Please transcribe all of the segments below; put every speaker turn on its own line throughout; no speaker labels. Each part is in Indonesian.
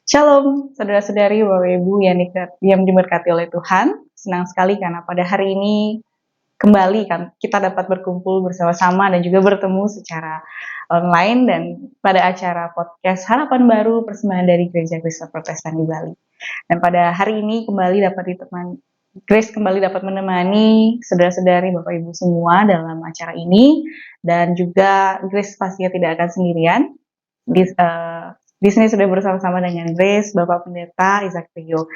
Shalom, saudara-saudari, Bapak Ibu yang diberkati oleh Tuhan. Senang sekali karena pada hari ini kembali kan kita dapat berkumpul bersama-sama dan juga bertemu secara online dan pada acara podcast Harapan Baru Persembahan dari Gereja Kristen Protestan di Bali. Dan pada hari ini Grace kembali dapat menemani saudara-saudari Bapak Ibu semua dalam acara ini, dan juga Grace pastinya tidak akan sendirian. Di sini sudah bersama-sama dengan Grace, Bapak Pendeta Isaac Rio.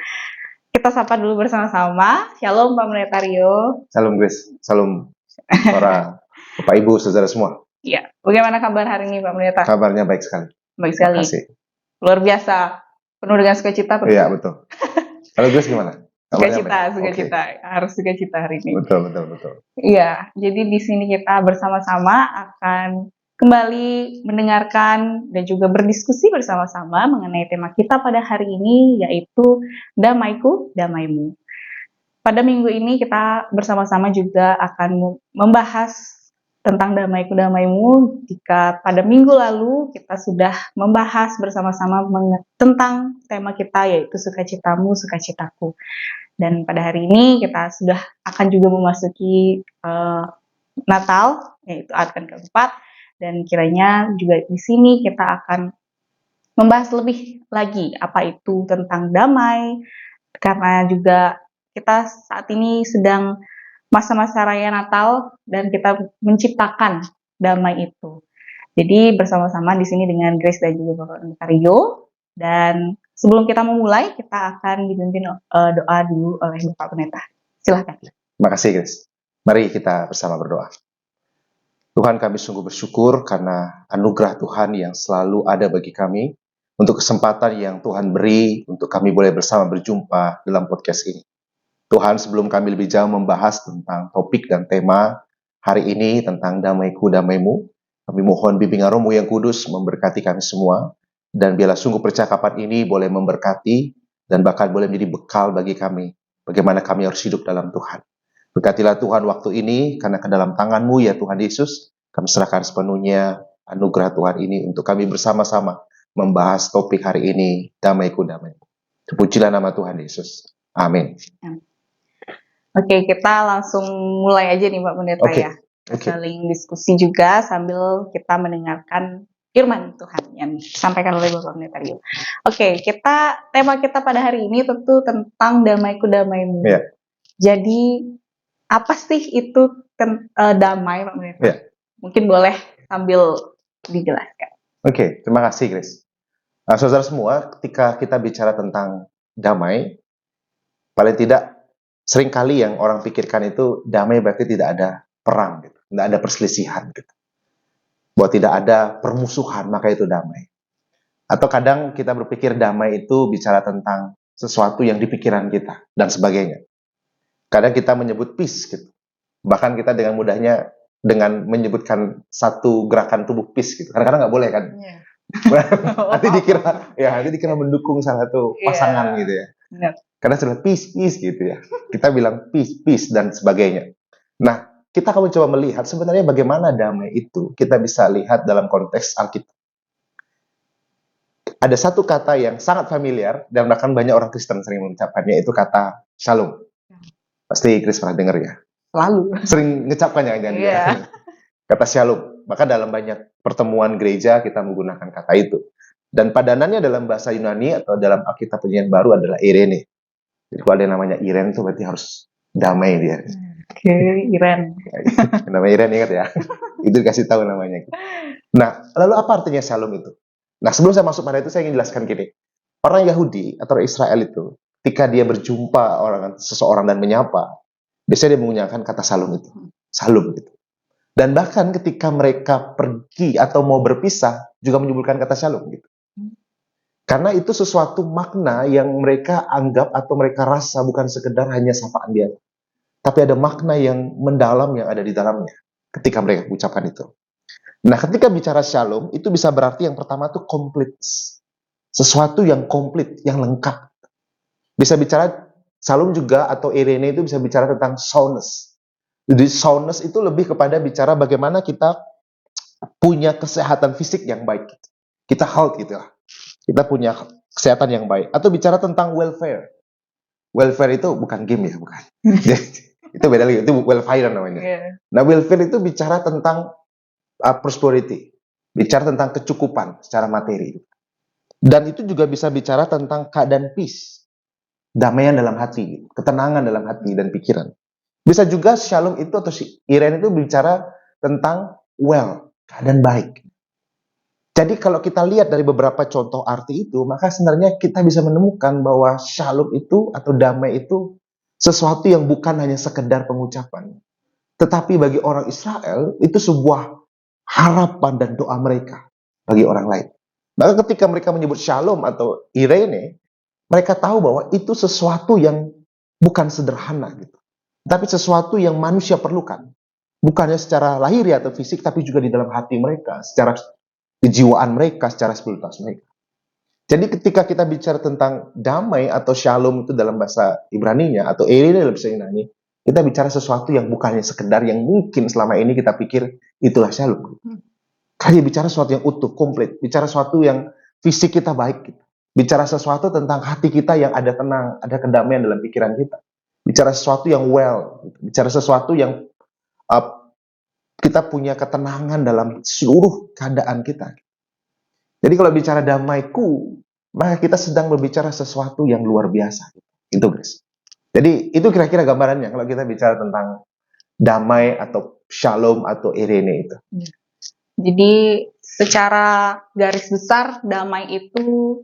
Kita sapa dulu bersama-sama. Shalom Pak Pendeta Rio.
Salam Grace, salam para Bapak Ibu, saudara semua.
Iya, bagaimana kabar hari ini Pak Pendeta?
Kabarnya baik sekali.
Baik sekali.
Terima kasih.
Luar biasa, penuh dengan sukacita.
Iya, betul. Kalau Grace gimana?
Sukacita. Harus sukacita hari ini.
Betul.
Iya, jadi di sini kita bersama-sama akan kembali mendengarkan dan juga berdiskusi bersama-sama mengenai tema kita pada hari ini, yaitu Damaiku, Damaimu. Pada minggu ini kita bersama-sama juga akan membahas tentang Damaiku, Damaimu, jika pada minggu lalu kita sudah membahas bersama-sama tentang tema kita, yaitu Sukacitamu, Sukacitaku. Dan pada hari ini kita sudah akan juga memasuki Natal, yaitu Advent keempat, dan kiranya juga di sini kita akan membahas lebih lagi apa itu tentang damai, karena juga kita saat ini sedang masa-masa raya Natal dan kita menciptakan damai itu. Jadi bersama-sama di sini dengan Grace dan juga Bapak Pendeta Rio. Dan sebelum kita memulai, kita akan dipimpin doa dulu oleh Bapak Pendeta. Silakan.
Terima kasih Grace. Mari kita bersama berdoa. Tuhan, kami sungguh bersyukur karena anugerah Tuhan yang selalu ada bagi kami, untuk kesempatan yang Tuhan beri untuk kami boleh bersama berjumpa dalam podcast ini. Tuhan, sebelum kami lebih jauh membahas tentang topik dan tema hari ini tentang Damaiku, Damaimu, kami mohon bimbingan Roh-Mu yang kudus memberkati kami semua, dan biarlah sungguh percakapan ini boleh memberkati dan bahkan boleh menjadi bekal bagi kami, bagaimana kami harus hidup dalam Tuhan. Berkatilah Tuhan waktu ini, karena ke dalam tangan-Mu ya Tuhan Yesus, kami serahkan sepenuhnya anugerah Tuhan ini untuk kami bersama-sama membahas topik hari ini, Damaiku, Damaimu. Terpujilah nama Tuhan Yesus. Amin.
Oke, kita langsung mulai aja nih Pak Pendeta ya. Saling diskusi juga sambil kita mendengarkan firman Tuhan yang disampaikan oleh Bapak Pendeta Rio. Oke, tema kita pada hari ini tentu tentang Damaiku, Damaimu.
Yeah.
Jadi apa sih itu damai Pak Pendeta?
Yeah.
Mungkin boleh sambil dijelaskan.
Oke, terima kasih Grace. Nah, saudara semua, ketika kita bicara tentang damai, paling tidak seringkali yang orang pikirkan itu damai berarti tidak ada perang, gitu. Tidak ada perselisihan, gitu. Bahwa tidak ada permusuhan, maka itu damai. Atau kadang kita berpikir damai itu bicara tentang sesuatu yang di pikiran kita dan sebagainya. Kadang kita menyebut peace, gitu. Bahkan kita dengan mudahnya dengan menyebutkan satu gerakan tubuh peace, gitu. Kadang-kadang nggak boleh kan? Yeah. nanti dikira mendukung salah satu pasangan, gitu ya.
Yeah.
Karena sudah peace gitu ya. Kita bilang peace dan sebagainya. Nah, kita akan mencoba melihat sebenarnya bagaimana damai itu kita bisa lihat dalam konteks Alkitab. Ada satu kata yang sangat familiar dan bahkan banyak orang Kristen sering mengucapkannya, itu kata shalom. Pasti Chris pernah dengar ya.
Selalu.
Sering ngecapkannya kan ya. Kata shalom. Maka dalam banyak pertemuan gereja kita menggunakan kata itu. Dan padanannya dalam bahasa Yunani atau dalam Alkitab Perjanjian Baru adalah Irene. Jadi kalau ada yang namanya Iren tuh berarti harus damai dia.
Oke, Iren.
Namanya Iren, ingat ya. Itu dikasih tahu namanya. Nah, lalu apa artinya shalom itu? Nah, sebelum saya masuk pada itu, saya ingin jelaskan gini. Orang Yahudi atau Israel itu, ketika dia berjumpa seseorang dan menyapa, biasanya dia menggunakan kata shalom itu. Shalom gitu. Dan bahkan ketika mereka pergi atau mau berpisah, juga menyebutkan kata shalom gitu. Karena itu sesuatu makna yang mereka anggap atau mereka rasa bukan sekedar hanya sapaan biasa. Tapi ada makna yang mendalam yang ada di dalamnya ketika mereka ucapkan itu. Nah, ketika bicara shalom, itu bisa berarti yang pertama itu komplit. Sesuatu yang komplit, yang lengkap. Bisa bicara shalom juga atau Irene itu bisa bicara tentang soundness. Jadi soundness itu lebih kepada bicara bagaimana kita punya kesehatan fisik yang baik. Kita health gitu lah. Kita punya kesehatan yang baik, atau bicara tentang welfare. Welfare itu bukan game ya, bukan. Itu beda lagi, itu welfare namanya.
Iya.
Nah, welfare itu bicara tentang prosperity, bicara tentang kecukupan secara materi. Dan itu juga bisa bicara tentang keadaan peace, damaian dalam hati, ketenangan dalam hati dan pikiran. Bisa juga shalom itu atau Iren itu bicara tentang keadaan baik. Jadi kalau kita lihat dari beberapa contoh arti itu, maka sebenarnya kita bisa menemukan bahwa shalom itu atau damai itu sesuatu yang bukan hanya sekedar pengucapan. Tetapi bagi orang Israel, itu sebuah harapan dan doa mereka bagi orang lain. Maka ketika mereka menyebut shalom atau irene, mereka tahu bahwa itu sesuatu yang bukan sederhana gitu. Tapi sesuatu yang manusia perlukan. Bukannya secara lahiriah atau fisik, tapi juga di dalam hati mereka, secara kejiwaan mereka, secara spiritual mereka. Jadi ketika kita bicara tentang damai atau shalom itu dalam bahasa Ibrani-nya atau irene dalam bahasa Yunani, kita bicara sesuatu yang bukannya sekedar yang mungkin selama ini kita pikir itulah shalom. Karena bicara sesuatu yang utuh, komplit, bicara sesuatu yang fisik kita baik, gitu. Bicara sesuatu tentang hati kita yang ada tenang, ada kedamaian dalam pikiran kita. Bicara sesuatu yang gitu. Bicara sesuatu yang uh, kita punya ketenangan dalam seluruh keadaan kita. Jadi kalau bicara damaiku, maka kita sedang berbicara sesuatu yang luar biasa. Itu guys. Jadi itu kira-kira gambarannya kalau kita bicara tentang damai atau shalom atau irene itu.
Jadi secara garis besar damai itu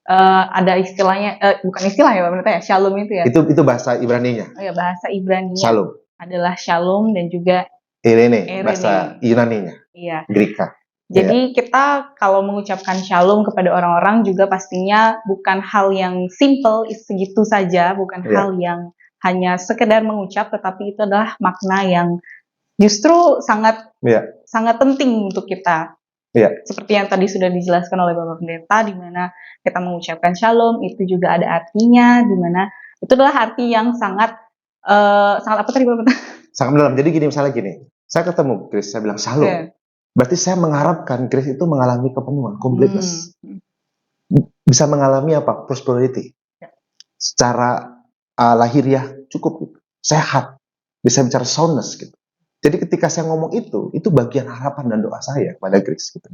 ada istilahnya, bukan istilah ya berarti ya, shalom itu ya.
Itu bahasa Ibrani-nya.
Oh ya, bahasa Ibrani
Shalom.
adalah shalom dan juga
irene. Bahasa Yunani-nya.
Iya.
Greka.
Jadi kita kalau mengucapkan shalom kepada orang-orang juga pastinya bukan hal yang simple segitu saja, bukan hal yang hanya sekedar mengucap, tetapi itu adalah makna yang justru sangat penting untuk kita. Seperti yang tadi sudah dijelaskan oleh Bapak Pendeta, di mana kita mengucapkan shalom itu juga ada artinya, di mana itu adalah arti yang sangat apa tadi Bapak Pendeta?
Sangat mendalam. Jadi gini, misalnya gini, saya ketemu Chris, saya bilang shalom. Berarti saya mengharapkan Chris itu mengalami kepenuhan, completeness. Bisa mengalami apa? Prosperity. Secara lahiriah cukup gitu. Sehat. Bisa bicara soundness gitu. Jadi ketika saya ngomong itu bagian harapan dan doa saya kepada Chris gitu.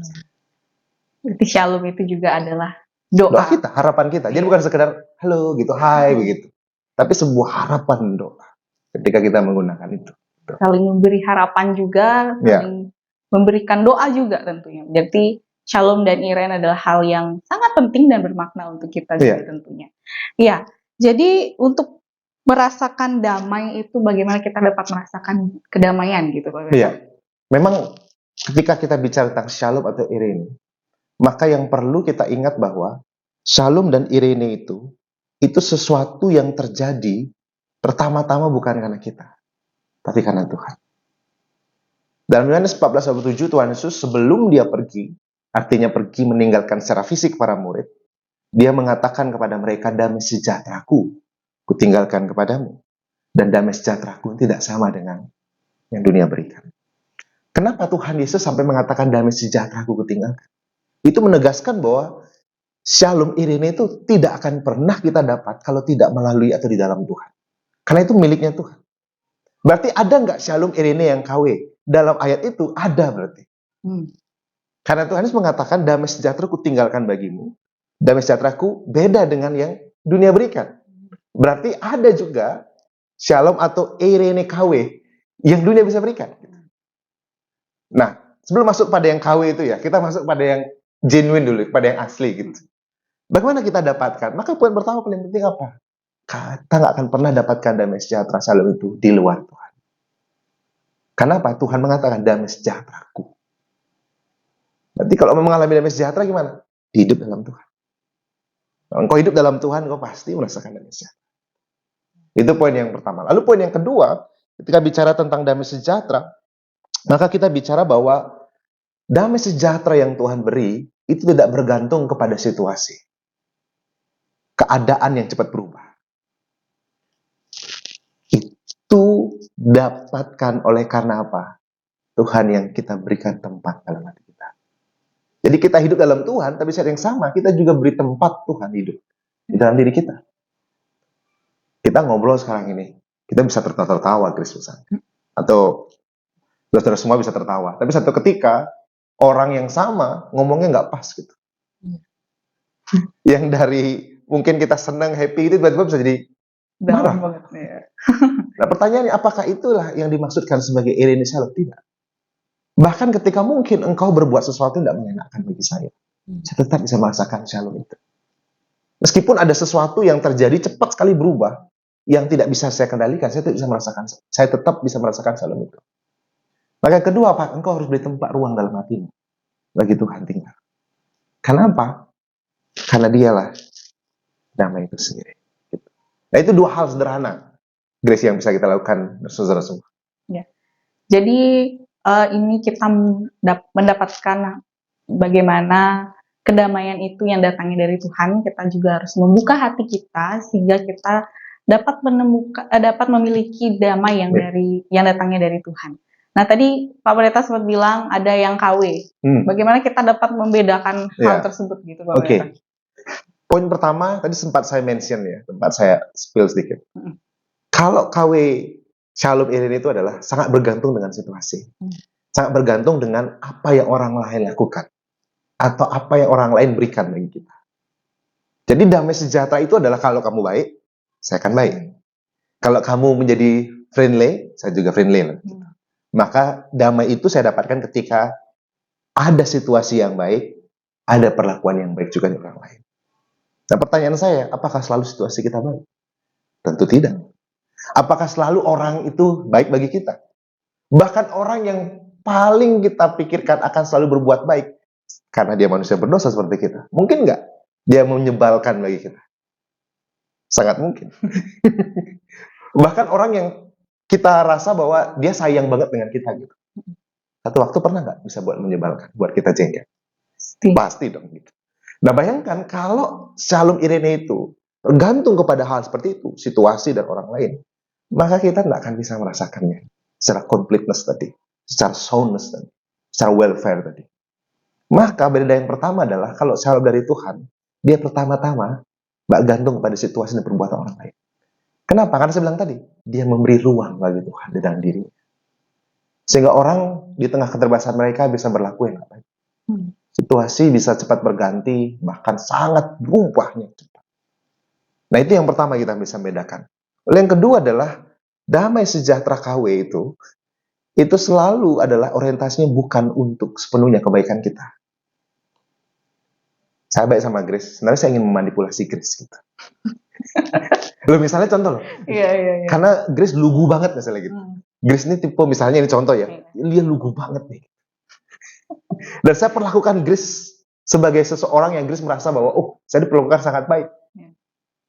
Berarti shalom itu juga adalah doa
kita, harapan kita. Jadi bukan sekedar halo gitu, hai begitu. Tapi sebuah harapan doa ketika kita menggunakan itu.
Saling memberi harapan juga, saling memberikan doa juga tentunya. Jadi shalom dan irene adalah hal yang sangat penting dan bermakna untuk kita juga tentunya. Iya, jadi untuk merasakan damai itu bagaimana kita dapat merasakan kedamaian gitu Pak?
Iya, memang ketika kita bicara tentang shalom atau irene, maka yang perlu kita ingat bahwa shalom dan irene itu sesuatu yang terjadi pertama-tama bukan karena kita, tapi karena Tuhan. Dalam Yohanes 14:7 Tuhan Yesus sebelum dia pergi, artinya pergi meninggalkan secara fisik para murid, dia mengatakan kepada mereka, damai sejahteraku kutinggalkan kepadamu, dan damai sejahteraku tidak sama dengan yang dunia berikan. Kenapa Tuhan Yesus sampai mengatakan damai sejahteraku kutinggalkan? Itu menegaskan bahwa shalom irene itu tidak akan pernah kita dapat kalau tidak melalui atau di dalam Tuhan. Karena itu miliknya Tuhan. Berarti ada nggak shalom irene yang KW? Dalam ayat itu ada berarti. Karena Tuhan Yesus mengatakan damai sejahtera ku tinggalkan bagimu. Damai sejahteraku beda dengan yang dunia berikan. Berarti ada juga shalom atau irene KW yang dunia bisa berikan. Nah, sebelum masuk pada yang KW itu ya, kita masuk pada yang genuine dulu, pada yang asli gitu. Bagaimana kita dapatkan? Maka poin pertama paling penting apa? Kita nggak akan pernah dapatkan damai sejahtera shalom itu di luar Tuhan. Kenapa? Tuhan mengatakan damai sejahteraku. Berarti kalau mau mengalami damai sejahtera gimana? Hidup dalam Tuhan. Kalau engkau hidup dalam Tuhan, engkau pasti merasakan damai sejahtera. Itu poin yang pertama. Lalu poin yang kedua, ketika bicara tentang damai sejahtera, maka kita bicara bahwa damai sejahtera yang Tuhan beri, itu tidak bergantung kepada situasi. Keadaan yang cepat berubah. Itu dapatkan oleh karena apa? Tuhan yang kita berikan tempat dalam hati kita. Jadi kita hidup dalam Tuhan, tapi saat yang sama kita juga beri tempat Tuhan hidup di dalam diri kita. Kita ngobrol sekarang ini, kita bisa tertawa-tawa, Chris, misalnya. Atau saudara semua bisa tertawa. Tapi satu ketika, orang yang sama ngomongnya nggak pas gitu. Yang dari mungkin kita senang, happy itu tiba-tiba bisa jadi
Dalam
marah.
banget ya.
Nah pertanyaannya, apakah itulah yang dimaksudkan sebagai irene shalom? Tidak. Bahkan ketika mungkin engkau berbuat sesuatu yang tidak menyenangkan bagi saya tetap bisa merasakan shalom itu. Meskipun ada sesuatu yang terjadi cepat sekali berubah, yang tidak bisa saya kendalikan, saya tetap bisa merasakan shalom itu. Maka yang kedua, apa? Engkau harus beri tempat ruang dalam hatimu bagi Tuhan tinggal. Kenapa? Karena dialah damai itu sendiri. Nah itu dua hal sederhana, Grace, yang bisa kita lakukan, saudara semua.
Ya. Jadi ini kita mendapatkan bagaimana kedamaian itu yang datangnya dari Tuhan. Kita juga harus membuka hati kita sehingga kita dapat memiliki damai yang datangnya dari Tuhan. Nah tadi Pak Pendeta sempat bilang ada yang KW. Bagaimana kita dapat membedakan hal tersebut gitu Pak Pendeta?
Poin pertama tadi sempat saya mention ya, sempat saya spill sedikit. Kalau KW shalom irene itu adalah sangat bergantung dengan situasi. Sangat bergantung dengan apa yang orang lain lakukan. Atau apa yang orang lain berikan bagi kita. Jadi damai sejahtera itu adalah kalau kamu baik, saya akan baik. Kalau kamu menjadi friendly, saya juga friendly. Maka damai itu saya dapatkan ketika ada situasi yang baik, ada perlakuan yang baik juga dari orang lain. Nah pertanyaan saya, apakah selalu situasi kita baik? Tentu tidak. Apakah selalu orang itu baik bagi kita? Bahkan orang yang paling kita pikirkan akan selalu berbuat baik, karena dia manusia berdosa seperti kita. Mungkin nggak dia menyebalkan bagi kita? Sangat mungkin. Bahkan orang yang kita rasa bahwa dia sayang banget dengan kita gitu. Satu waktu pernah nggak bisa buat menyebalkan, buat kita jengkel? Pasti dong gitu. Nah bayangkan kalau shalom irene itu tergantung kepada hal seperti itu, situasi dan orang lain, maka kita tidak akan bisa merasakannya secara completeness tadi, secara soundness tadi, secara welfare tadi. Maka beda yang pertama adalah kalau shalom dari Tuhan, dia pertama-tama nggak gantung pada situasi dan perbuatan orang lain. Kenapa? Karena saya bilang tadi, dia memberi ruang bagi Tuhan di dalam dirinya. Sehingga orang di tengah keterbatasan mereka bisa berlaku yang baik. Situasi bisa cepat berganti, bahkan sangat berubahnya cepat. Nah itu yang pertama kita bisa bedakan. Lalu yang kedua adalah damai sejahtera KW itu selalu adalah orientasinya bukan untuk sepenuhnya kebaikan kita. Saya baik sama Grace, sebenarnya saya ingin memanipulasi Grace gitu. Loh misalnya contoh loh.
Iya.
Karena Grace lugu banget misalnya gitu. Grace ini tipe misalnya ini contoh ya. Dia lugu banget nih. Dan saya perlakukan Grace sebagai seseorang yang Grace merasa bahwa saya diperlakukan sangat baik.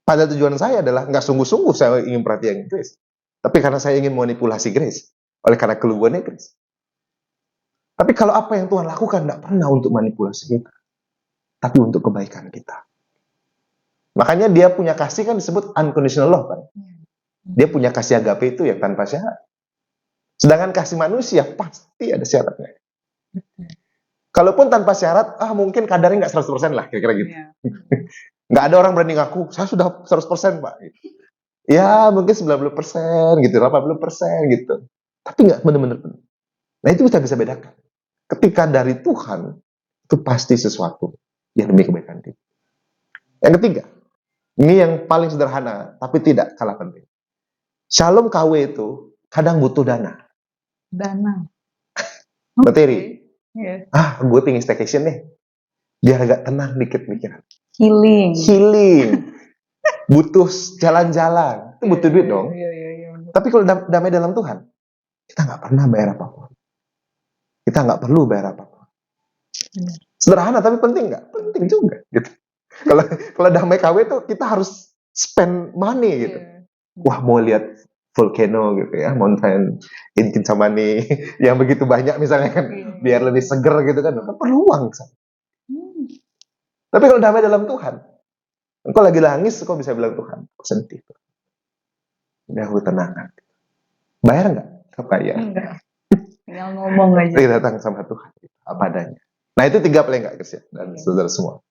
Pada tujuan saya adalah nggak sungguh-sungguh saya ingin perhatian Grace. Tapi karena saya ingin manipulasi Grace. Oleh karena keluguannya Grace. Tapi kalau apa yang Tuhan lakukan tidak pernah untuk manipulasi kita. Tapi untuk kebaikan kita. Makanya dia punya kasih kan disebut unconditional love kan. Dia punya kasih agape itu yang tanpa syarat. Sedangkan kasih manusia pasti ada syaratnya. Kalaupun tanpa syarat, mungkin kadarnya nggak 100% lah, kira-kira gitu. Nggak ada orang berani ngaku, saya sudah 100% Pak. Ya mungkin 90% gitu, 80% gitu. Tapi nggak benar-benar. Nah itu kita bisa bedakan. Ketika dari Tuhan, itu pasti sesuatu yang demi kebaikan kita. Yang ketiga, ini yang paling sederhana, tapi tidak kalah penting. Shalom KW itu kadang butuh dana. Materi. Gue pengen staycation nih. Biar agak tenang dikit pikiran. Healing. Butuh jalan-jalan. Itu butuh duit dong. Tapi kalau damai dalam Tuhan, kita nggak pernah bayar apapun. Kita nggak perlu bayar apapun. Sederhana tapi penting nggak? Penting juga. Gitu. Kalau damai KW itu kita harus spend money gitu. Wah mau lihat volcano gitu ya, mountain in Kintamani yang begitu banyak misalnya kan, biar lebih seger gitu kan, perlu uang. Tapi kalau damai dalam Tuhan, engkau lagi nangis, kau bisa bilang Tuhan, aku sedih. Udah aku tenangkan. Bayar nggak? Bayar.
Enggak. Tinggal ngomong aja.
Kita datang sama Tuhan, apa adanya. Nah itu 3 paling nggak, Chris ya, dan
Iya.
saudara semua.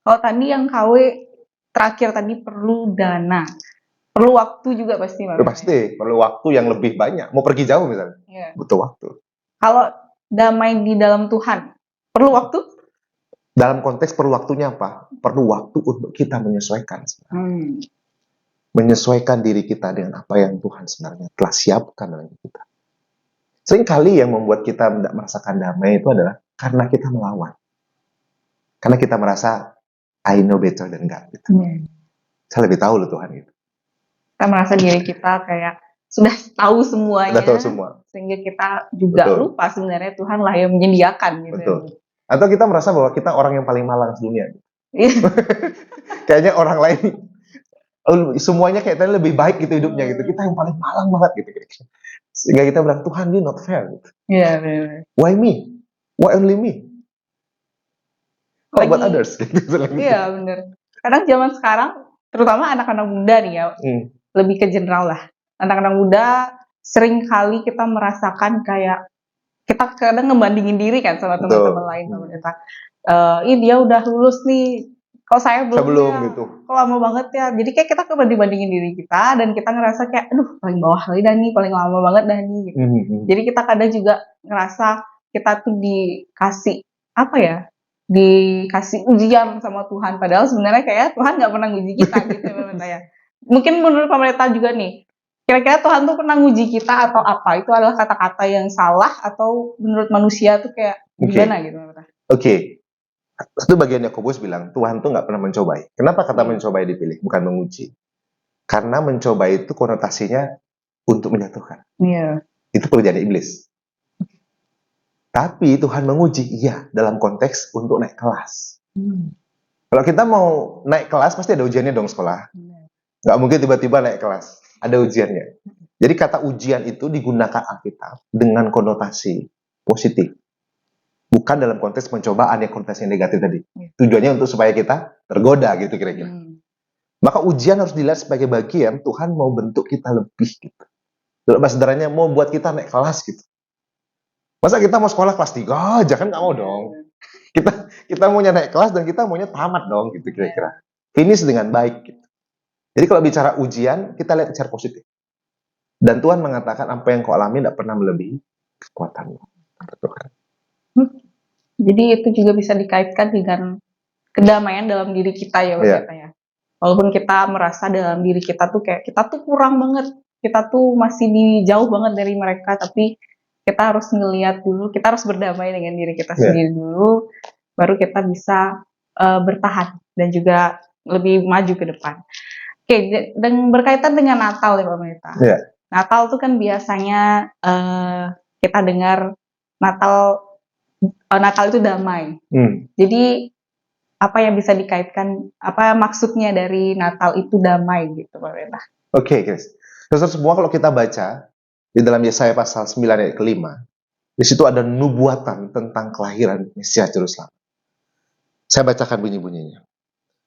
Kalau tadi yang KW terakhir tadi perlu dana, perlu waktu juga pasti Pak
Itu
Meta ya?
pasti perlu waktu yang lebih banyak. Mau pergi jauh misalnya,
Iya.
butuh waktu.
Kalau damai di dalam Tuhan, perlu waktu?
Dalam konteks perlu waktunya apa? Perlu waktu untuk kita menyesuaikan. Menyesuaikan diri kita dengan apa yang Tuhan sebenarnya telah siapkan dalam hidup kita. Seringkali yang membuat kita tidak merasakan damai itu adalah karena kita melawan. Karena kita merasa, I know better than God. Gitu. Saya lebih tahu loh Tuhan gitu.
Kita merasa diri kita kayak sudah tahu semuanya,
Udah tahu semua.
sehingga kita juga
Betul.
lupa sebenarnya Tuhan lah yang menyediakan gitu.
Betul. Atau kita merasa bahwa kita orang yang paling malang sedunia.
Iya.
Kayaknya orang lain semuanya kayak tadi lebih baik gitu hidupnya gitu. Kita yang paling malang banget gitu. Sehingga kita bilang, Tuhan you not fair. Gitu.
Iya, benar.
Why me? Why only me? How about others? Gitu.
Iya, benar. Kadang zaman sekarang, terutama anak-anak muda nih ya, lebih ke general lah. Anak-anak muda sering kali kita merasakan kayak kita kadang ngebandingin diri kan sama teman-teman lain sama kita. Ih dia udah lulus nih, kok saya belum ya,
gitu.
kok lama banget ya. Jadi kayak kita banding-bandingin diri kita dan kita ngerasa kayak, aduh paling bawah kali dah nih, paling lama banget dah nih. Gitu. Jadi kita kadang juga ngerasa kita tuh dikasih apa ya? Dikasih ujian sama Tuhan. Padahal sebenarnya kayak Tuhan nggak pernah nguji kita gitu ya. Mungkin menurut pemerintah juga nih, kira-kira Tuhan tuh pernah nguji kita atau apa? Itu adalah kata-kata yang salah atau menurut manusia tuh kayak gimana gitu?
Oke. Itu bagian Yakobus bilang, Tuhan tuh nggak pernah mencobai. Kenapa kata mencobai dipilih, bukan menguji? Karena mencobai itu konotasinya untuk menjatuhkan.
Iya.
Itu pekerjaan iblis. Tapi Tuhan menguji, iya, dalam konteks untuk naik kelas. Kalau kita mau naik kelas, pasti ada ujiannya dong sekolah. Nggak mungkin tiba-tiba naik kelas. Ada ujiannya. Jadi kata ujian itu digunakan Alkitab dengan konotasi positif. Bukan dalam konteks pencobaan yang konotasi yang negatif tadi. Tujuannya untuk supaya kita tergoda gitu kira-kira. Maka ujian harus dilihat sebagai bagian Tuhan mau bentuk kita lebih gitu. Dalam bahasa sederhananya mau buat kita naik kelas gitu. Masa kita mau sekolah kelas 3 aja kan nggak mau dong. Kita maunya naik kelas dan kita maunya tamat dong gitu kira-kira. Finish dengan baik gitu. Jadi kalau bicara ujian kita lihat secara positif. Dan Tuhan mengatakan apa yang kau alami tidak pernah melebihi kekuatanmu. Tuhan.
Jadi itu juga bisa dikaitkan dengan kedamaian dalam diri kita ya, Pak ya. Walaupun kita merasa dalam diri kita tuh kayak kita tuh kurang banget, kita tuh masih jauh banget dari mereka, tapi kita harus ngelihat dulu, kita harus berdamai dengan diri kita sendiri dulu, baru kita bisa bertahan dan juga lebih maju ke depan. Oke, dan berkaitan dengan Natal ya Pak Meta. Natal tuh kan biasanya kita dengar Natal itu damai. Jadi apa yang bisa dikaitkan, apa maksudnya dari Natal itu damai gitu Pak Meta?
Oke, guys. Saudara semua kalau kita baca di dalam Yesaya pasal 9 ayat ke-5, di situ ada nubuatan tentang kelahiran Mesias Yerusalem. Saya bacakan bunyi-bunyinya.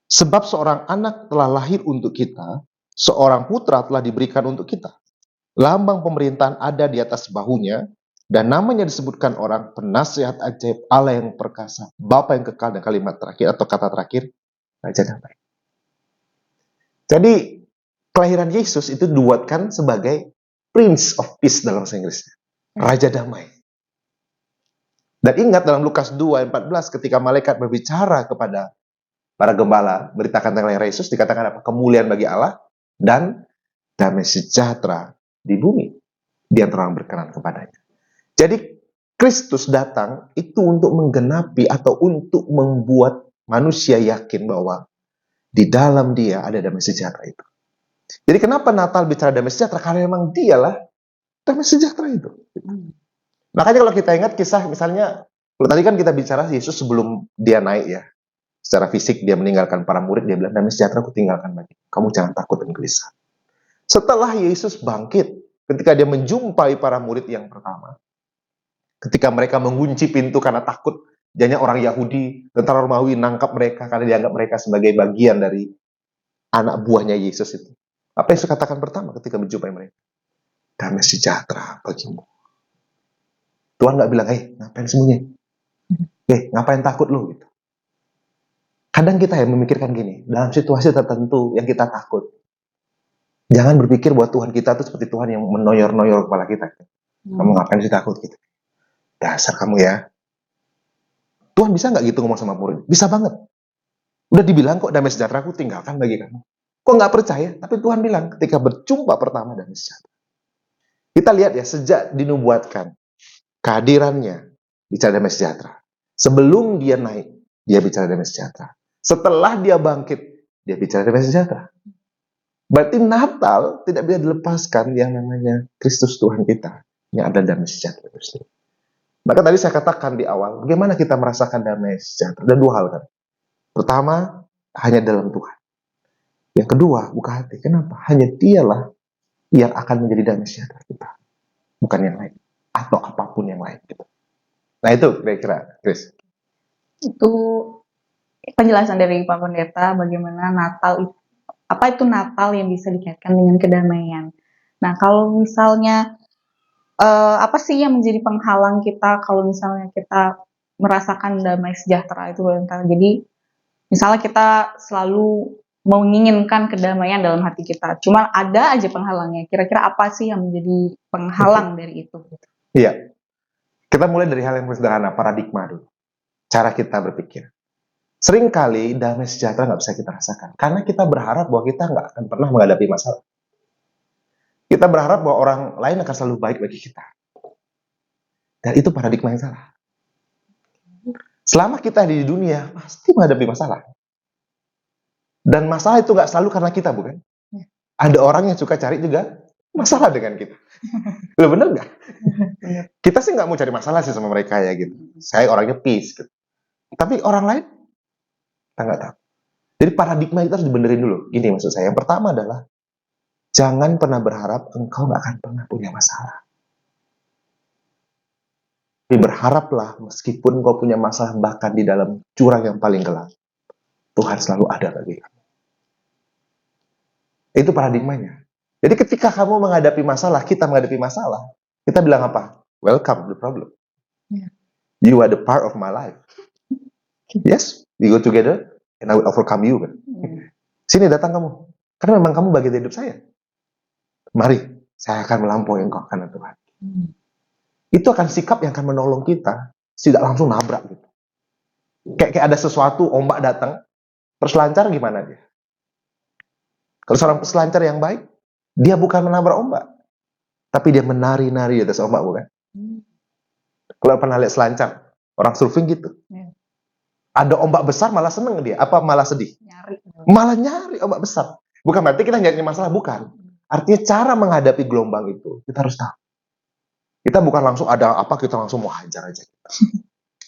Sebab seorang anak telah lahir untuk kita, seorang putra telah diberikan untuk kita. Lambang pemerintahan ada di atas bahunya, dan namanya disebutkan orang penasihat ajaib, Allah yang perkasa, Bapa yang kekal, dan kalimat terakhir atau kata terakhir, Raja Damai. Jadi kelahiran Yesus itu dibuatkan sebagai Prince of Peace dalam bahasa Inggris, Raja Damai. Dan ingat dalam Lukas 2 ayat 14 ketika malaikat berbicara kepada para gembala beritakan tentang kelahiran Yesus, dikatakan apa? Kemuliaan bagi Allah dan damai sejahtera di bumi di antara orang berkenan kepadanya. Jadi Kristus datang itu untuk menggenapi atau untuk membuat manusia yakin bahwa di dalam Dia ada damai sejahtera itu. Jadi kenapa Natal bicara damai sejahtera? Karena memang Dialah damai sejahtera itu. Makanya kalau kita ingat kisah misalnya, kalau tadi kan kita bicara Yesus sebelum Dia naik ya, secara fisik Dia meninggalkan para murid, Dia bilang damai sejahtera aku tinggalkan bagi kamu, jangan takut dan gelisah. Setelah Yesus bangkit, ketika Dia menjumpai para murid yang pertama, ketika mereka mengunci pintu karena takut, jadinya orang Yahudi, tentara Romawi nangkap mereka karena dianggap mereka sebagai bagian dari anak buahnya Yesus itu. Apa yang Yesus katakan pertama ketika menjumpai mereka? Damai sejahtera bagimu. Tuhan nggak bilang, hei, ngapain sembunyi? ngapain takut lu gitu. Kadang kita yang memikirkan gini, dalam situasi tertentu yang kita takut, jangan berpikir bahwa Tuhan kita itu seperti Tuhan yang menoyor-noyor kepala kita. Kamu ngapain sih takut gitu? Dasar kamu ya. Tuhan bisa nggak gitu ngomong sama murid? Bisa banget. Udah dibilang kok damai sejahtera aku tinggalkan bagi kamu. Kok nggak percaya? Tapi Tuhan bilang ketika berjumpa pertama damai sejahtera. Kita lihat ya, sejak dinubuatkan kehadirannya bicara damai sejahtera. Sebelum dia naik, dia bicara damai sejahtera. Setelah dia bangkit, dia bicara damai sejahtera. Berarti Natal tidak bisa dilepaskan yang namanya Kristus Tuhan kita, yang ada damai sejahtera. Maka tadi saya katakan di awal, bagaimana kita merasakan damai sejahtera? Ada dua hal kan. Pertama, hanya dalam Tuhan. Yang kedua, buka hati. Kenapa? Hanya dialah yang akan menjadi damai sejahtera kita. Bukan yang lain. Atau apapun yang lain. Gitu. Nah itu kira-kira, Chris.
Itu penjelasan dari Pak Pendeta bagaimana Natal, apa itu Natal yang bisa dikaitkan dengan kedamaian. Nah kalau misalnya apa sih yang menjadi penghalang kita kalau misalnya kita merasakan damai sejahtera itu? Jadi misalnya kita selalu menginginkan kedamaian dalam hati kita, cuma ada aja penghalangnya. Kira-kira apa sih yang menjadi penghalang dari itu?
Iya. Kita mulai dari hal yang sederhana, paradigma dulu. Cara kita berpikir. Seringkali damai sejahtera nggak bisa kita rasakan. Karena kita berharap bahwa kita nggak akan pernah menghadapi masalah. Kita berharap bahwa orang lain akan selalu baik bagi kita. Dan itu paradigma yang salah. Selama kita di dunia, pasti menghadapi masalah. Dan masalah itu nggak selalu karena kita, bukan? Ada orang yang suka cari juga masalah dengan kita. Loh, bener nggak? Kita sih nggak mau cari masalah sih sama mereka ya gitu. Saya orangnya peace gitu. Tapi orang lain, kita nggak tahu. Jadi paradigma itu harus dibenerin dulu. Gini maksud saya. Yang pertama adalah, jangan pernah berharap engkau nggak akan pernah punya masalah. Tapi berharaplah meskipun engkau punya masalah bahkan di dalam jurang yang paling gelap, Tuhan selalu ada bagi kamu. Itu paradigmanya. Jadi ketika kamu menghadapi masalah, kita menghadapi masalah, kita bilang apa? Welcome the problem. You are the part of my life. Yes, we go together and I will overcome you. Sini datang kamu. Karena memang kamu bagian dari hidup saya. Mari, saya akan melampaui engkau karena Tuhan. Itu akan sikap yang akan menolong kita, tidak langsung nabrak gitu. Kayak ada sesuatu, ombak datang, perselancar gimana dia? Kalau seorang peselancar yang baik, dia bukan menabrak ombak, tapi dia menari-nari di atas ombak, bukan? Kalau pernah lihat selancar, orang surfing gitu. Ada ombak besar malah seneng dia, apa malah sedih? Malah nyari ombak besar. Bukan berarti kita nyari masalah, bukan. Artinya cara menghadapi gelombang itu, kita harus tahu. Kita bukan langsung ada apa, kita langsung mau hajar aja.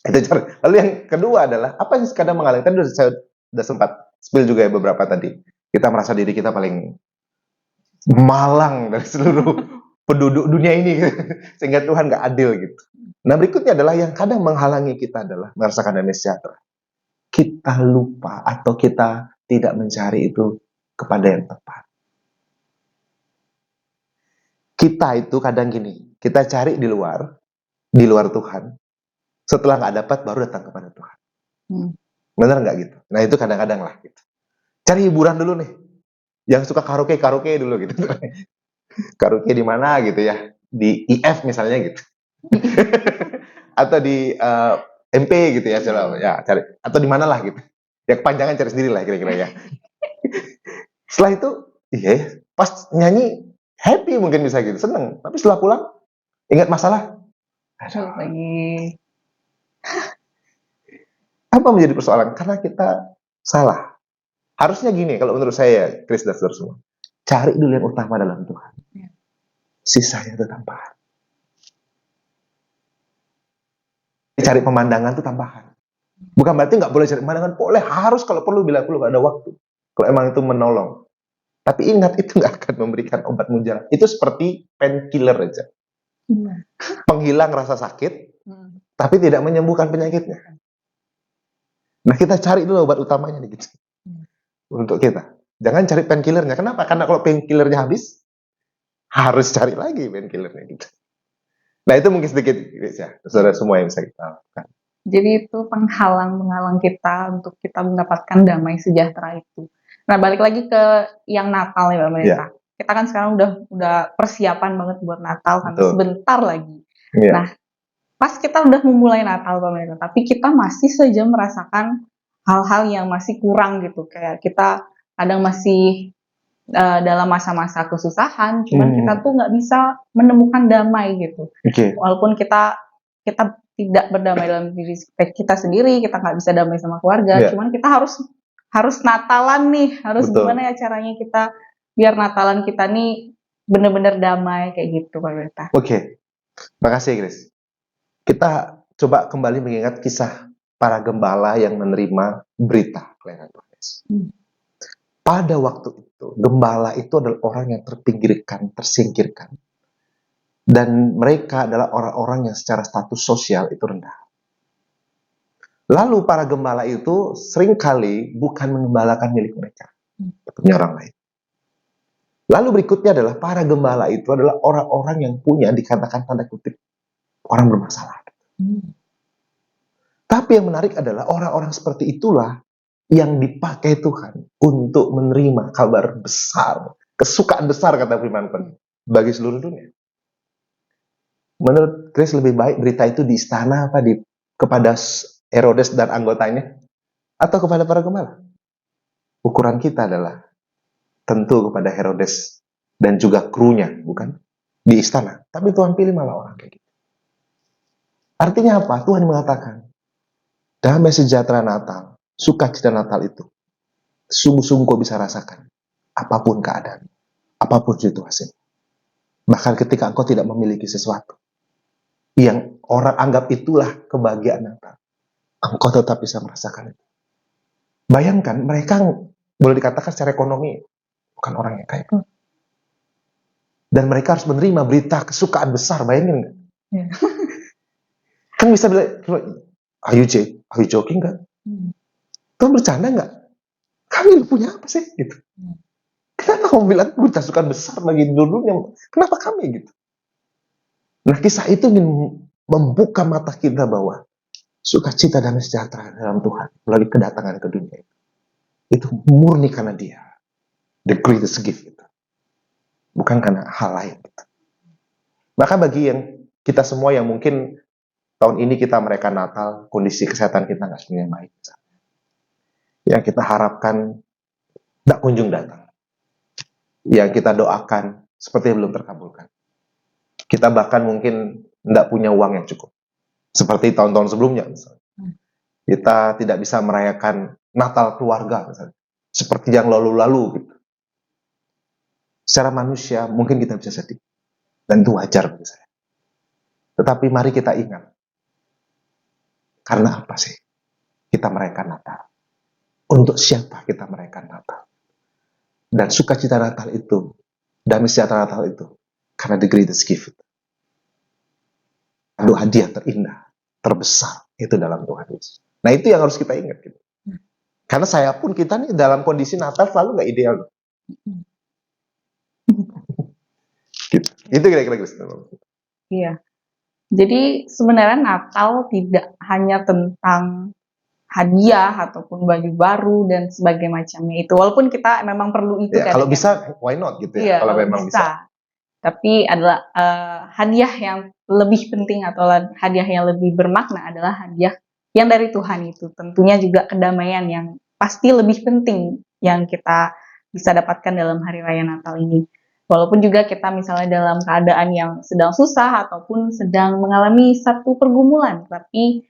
Itu cara. Lalu yang kedua adalah, apa yang kadang menghalangi? Tadi saya sudah sempat spill juga ya beberapa tadi. Kita merasa diri kita paling malang dari seluruh penduduk dunia ini. Sehingga Tuhan gak adil gitu. Nah berikutnya adalah yang kadang menghalangi kita adalah merasakan damai sejahtera. Kita lupa atau kita tidak mencari itu kepada yang tepat. Kita itu kadang gini, kita cari di luar Tuhan. Setelah nggak dapat, baru datang kepada Tuhan. Benar nggak gitu? Nah itu kadang-kadang lah gitu. Cari hiburan dulu nih. Yang suka karaoke dulu gitu. Karaoke di mana gitu ya? Di IF misalnya gitu. Atau di MP gitu ya, ya cari. Atau di mana lah gitu. Ya kepanjangan cari sendiri lah kira-kira ya. Setelah itu, iya, pas nyanyi happy mungkin bisa gitu, seneng. Tapi setelah pulang, ingat masalah.
Lagi.
Apa menjadi persoalan? Karena kita salah. Harusnya gini, kalau menurut saya, Chris dan saudara semua. Cari dulu yang utama dalam Tuhan. Sisanya itu tambahan. Cari pemandangan itu tambahan. Bukan berarti nggak boleh cari pemandangan. Boleh, harus kalau perlu, bila perlu ada waktu. Kalau emang itu menolong. Tapi ingat, itu nggak akan memberikan obat mujarab. Itu seperti painkiller aja. Penghilang rasa sakit, tapi tidak menyembuhkan penyakitnya. Nah, kita cari dulu obat utamanya nih, gitu. Untuk kita. Jangan cari painkillernya. Kenapa? Karena kalau painkillernya habis, harus cari lagi painkillernya gitu. Nah, itu mungkin sedikit ya, saudara semua yang bisa kita lakukan.
Jadi itu penghalang-penghalang kita untuk kita mendapatkan damai sejahtera itu. Nah, balik lagi ke yang Natal ya, Mbak
Iya,
Melita. Kita kan sekarang udah persiapan banget buat Natal kan,
betul.
sebentar lagi.
Iya,
Nah, pas kita udah memulai Natal, Mbak Melita, tapi kita masih saja merasakan hal-hal yang masih kurang gitu. Kayak kita kadang masih dalam masa-masa kesusahan, cuman kita tuh nggak bisa menemukan damai gitu.
oke.
Walaupun kita kita tidak berdamai dalam diri kita sendiri, kita nggak bisa damai sama keluarga,
Iya,
cuman kita harus Natalan nih, harus
betul.
gimana ya caranya kita biar Natalan kita nih bener-bener damai kayak gitu, Pak Berta.
Oke, makasih Chris. Kita coba kembali mengingat kisah para gembala yang menerima berita pelayanan Tuhan Yesus. Pada waktu itu, gembala itu adalah orang yang terpinggirkan, tersingkirkan. Dan mereka adalah orang-orang yang secara status sosial itu rendah. Lalu para gembala itu seringkali bukan mengembalakan milik mereka, punya orang lain. Lalu berikutnya adalah para gembala itu adalah orang-orang yang punya dikatakan tanda kutip orang bermasalah. Tapi yang menarik adalah orang-orang seperti itulah yang dipakai Tuhan untuk menerima kabar besar, kesukaan besar kata firman Tuhan bagi seluruh dunia. Menurut Chris lebih baik berita itu di istana apa kepada Herodes dan anggotanya atau kepada para gembala? Ukuran kita adalah tentu kepada Herodes dan juga krunya, bukan? Di istana. Tapi Tuhan pilih malah orang kayak gitu. Artinya apa? Tuhan mengatakan, damai sejahtera Natal, sukacita Natal itu, sungguh-sungguh kau bisa rasakan. Apapun keadaan, apapun situasi. Bahkan ketika engkau tidak memiliki sesuatu, yang orang anggap itulah kebahagiaan Natal, engkau tetap bisa merasakan itu. Bayangkan, mereka boleh dikatakan secara ekonomi, bukan orang yang kaya. Dan mereka harus menerima berita kesukaan besar, bayangin nggak?
Ya.
Kan bisa bilang, are you joking nggak? Tuhan bercanda nggak? Kami punya apa sih? Gitu. Kenapa kamu bilang berita kesukaan besar bagi dunia? Kenapa kami gitu? Nah, kisah itu ingin membuka mata kita bahwa sukacita dan sejahtera dalam Tuhan melalui kedatangan ke dunia itu murni karena Dia, the greatest gift itu, bukan karena hal lain. Maka bagi yang kita semua yang mungkin tahun ini kita merayakan Natal, kondisi kesehatan kita nggak sebenarnya baik, yang kita harapkan tidak kunjung datang, yang kita doakan seperti belum terkabulkan. Kita bahkan mungkin tidak punya uang yang cukup, seperti tahun-tahun sebelumnya misalnya. Kita tidak bisa merayakan Natal keluarga misalnya, seperti yang lalu-lalu gitu. Secara manusia mungkin kita bisa sedih, dan itu wajar bagi saya. Tetapi mari kita ingat, karena apa sih kita merayakan Natal? Untuk siapa kita merayakan Natal? Dan sukacita Natal itu, damai sejahtera Natal itu, karena the greatest gift. Aduh, hadiah terindah, terbesar itu dalam Tuhan Yesus. Nah, itu yang harus kita ingat gitu. Karena saya pun kita nih dalam kondisi Natal selalu nggak ideal loh. Gitu. Itu kira-kira Kristen.
Iya. Jadi sebenarnya Natal tidak hanya tentang hadiah ataupun baju baru dan sebagainya macamnya itu. Walaupun kita memang perlu itu
Ya,
kadang
kalau
ya.
bisa, why not gitu ya?
Iya,
Kalau
kalau
memang bisa.
bisa. Tapi adalah hadiah yang lebih penting atau hadiah yang lebih bermakna adalah hadiah yang dari Tuhan itu. Tentunya juga kedamaian yang pasti lebih penting yang kita bisa dapatkan dalam hari raya Natal ini. Walaupun juga kita misalnya dalam keadaan yang sedang susah ataupun sedang mengalami satu pergumulan, tapi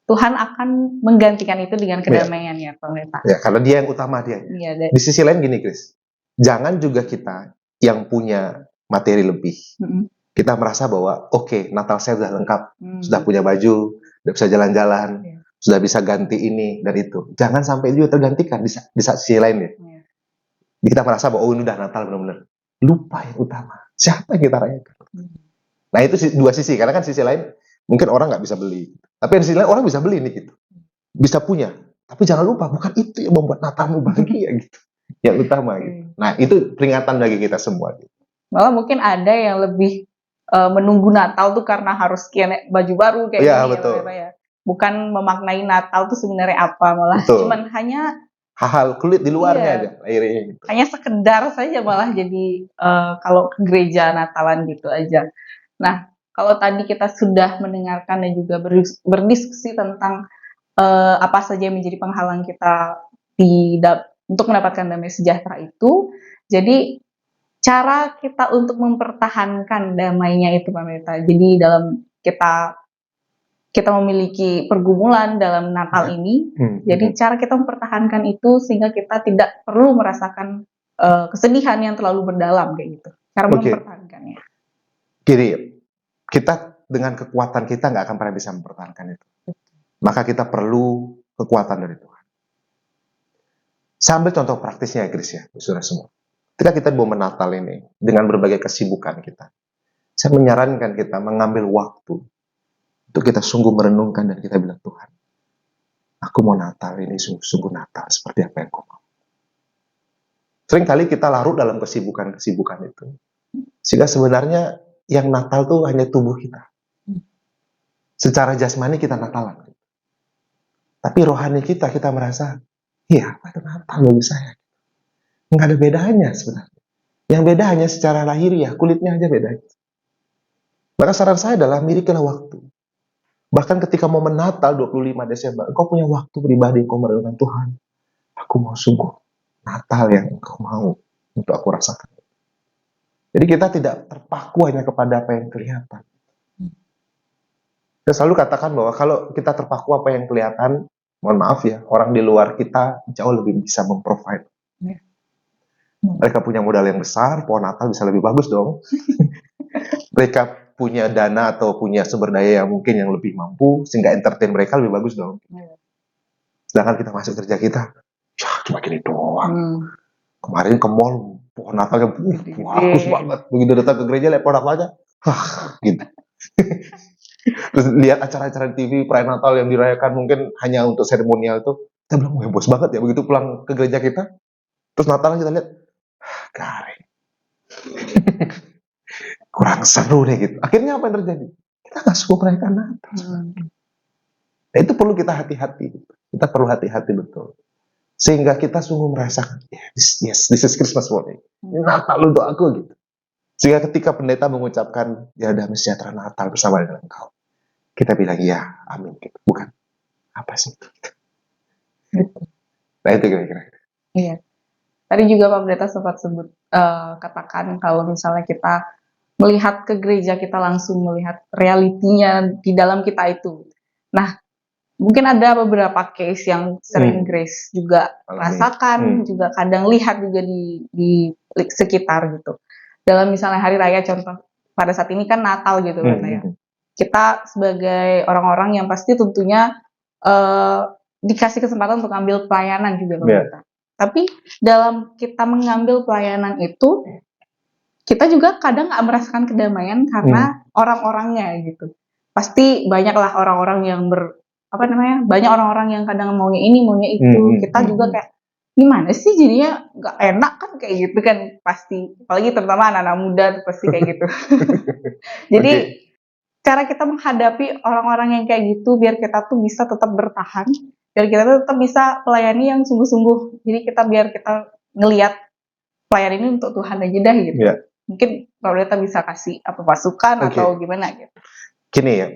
Tuhan akan menggantikan itu dengan kedamaian ya, Pak.
Ya, karena Dia yang utama dia.
Iya,
Di sisi lain gini, Chris. Jangan juga kita yang punya materi lebih. Kita merasa bahwa oke, Natal saya sudah lengkap, sudah punya baju, sudah bisa jalan-jalan, sudah bisa ganti ini dan itu. Jangan sampai juga tergantikan di sisi lain ya. Kita merasa bahwa oh ini udah Natal benar-benar. Lupa yang utama. Siapa yang kita rayakan? Nah itu dua sisi. Karena kan sisi lain mungkin orang nggak bisa beli. Tapi di sisi lain orang bisa beli nih gitu. Bisa punya. Tapi jangan lupa bukan itu yang membuat Natalmu bahagia gitu. Yang utama gitu. Nah itu peringatan bagi kita semua. Gitu.
Malah mungkin ada yang lebih menunggu Natal tuh karena harus baju baru kayak
ya,
gini
betul.
ya. bukan memaknai Natal itu sebenarnya apa, malah
Betul.
cuman hanya
Hal-hal kulit di luarnya
Iya.
aja akhirnya gitu.
hanya sekedar saja malah jadi kalau ke gereja Natalan gitu aja. Nah, kalau tadi kita sudah mendengarkan dan juga berdiskusi tentang apa saja yang menjadi penghalang kita untuk mendapatkan damai sejahtera itu, jadi cara kita untuk mempertahankan damainya itu Pak Pendeta. Jadi dalam kita memiliki pergumulan dalam Natal ini, jadi cara kita mempertahankan itu sehingga kita tidak perlu merasakan kesedihan yang terlalu mendalam kayak gitu. Cara
Oke.
mempertahankannya.
Gini, kita dengan kekuatan kita nggak akan pernah bisa mempertahankan itu. Maka kita perlu kekuatan dari Tuhan. Saya ambil contoh praktisnya ya, Chris ya, saudara semua. Ketika kita mau Natal ini, dengan berbagai kesibukan kita, saya menyarankan kita mengambil waktu untuk kita sungguh merenungkan dan kita bilang, Tuhan, aku mau Natal ini sungguh-sungguh Natal seperti apa yang kau mau. Seringkali kita larut dalam kesibukan-kesibukan itu. Sehingga sebenarnya yang Natal tuh hanya tubuh kita. Secara jasmani kita Natalan. Tapi rohani kita merasa, iya, apa itu Natal bagi saya? Nggak ada bedanya sebenarnya. Yang beda hanya secara lahiriah, kulitnya aja beda. Maka saran saya adalah milikilah waktu. Bahkan ketika momen Natal 25 Desember, engkau punya waktu pribadi, engkau merenungkan Tuhan. Aku mau sungguh Natal yang engkau mau untuk aku rasakan. Jadi kita tidak terpaku hanya kepada apa yang kelihatan. Saya selalu katakan bahwa kalau kita terpaku apa yang kelihatan, mohon maaf ya, orang di luar kita jauh lebih bisa memprovide. Mereka punya modal yang besar, pohon Natal bisa lebih bagus dong. Mereka punya dana atau punya sumber daya yang mungkin yang lebih mampu, sehingga entertain mereka lebih bagus dong. Sedangkan kita masuk kerja kita, ya cuma gini doang. Kemarin ke mall, pohon Natalnya bagus banget. Begitu datang ke gereja, lihat pohon Natalnya, gitu. Terus lihat acara-acara TV perayaan Natal yang dirayakan mungkin hanya untuk seremonial itu, kita bilang, wah bos banget ya. Begitu pulang ke gereja kita, terus Natal kita lihat, garing. Kurang seru deh gitu. Akhirnya apa yang terjadi? Kita nggak suka merayakan Natal. Nah, itu perlu kita hati-hati. Kita perlu hati-hati betul. Sehingga kita sungguh merasakan, yes, this is Christmas for me. Ini Natal untuk aku gitu. Sehingga ketika pendeta mengucapkan, ya damai sejahtera Natal bersama dengan engkau, kita bilang, ya, amin. Gitu. Bukan, apa sih? Nah, itu kira-kira.
Iya. Tadi juga Pak Pendeta sempat sebut, katakan kalau misalnya kita melihat ke gereja, kita langsung melihat realitinya di dalam kita itu. Nah, mungkin ada beberapa case yang sering Grace juga rasakan, juga kadang lihat juga di sekitar gitu. Dalam misalnya hari raya contoh, pada saat ini kan Natal gitu kan ya. Kita sebagai orang-orang yang pasti tentunya dikasih kesempatan untuk ambil pelayanan juga Pak. Tapi dalam kita mengambil pelayanan itu, kita juga kadang nggak merasakan kedamaian karena orang-orangnya gitu. Pasti banyaklah orang-orang yang banyak orang-orang yang kadang maunya ini, maunya itu. Kita juga kayak, gimana sih jadinya nggak enak kan kayak gitu kan pasti. Apalagi terutama anak-anak muda tuh pasti kayak gitu. Jadi cara kita menghadapi orang-orang yang kayak gitu biar kita tuh bisa tetap bertahan, biar kita tuh tetap bisa melayani yang sungguh-sungguh. Jadi biar kita ngelihat pelayan ini untuk Tuhan aja dah gitu. Mungkin Pak Pendeta bisa kasih apa masukan atau gimana gitu.
Gini ya,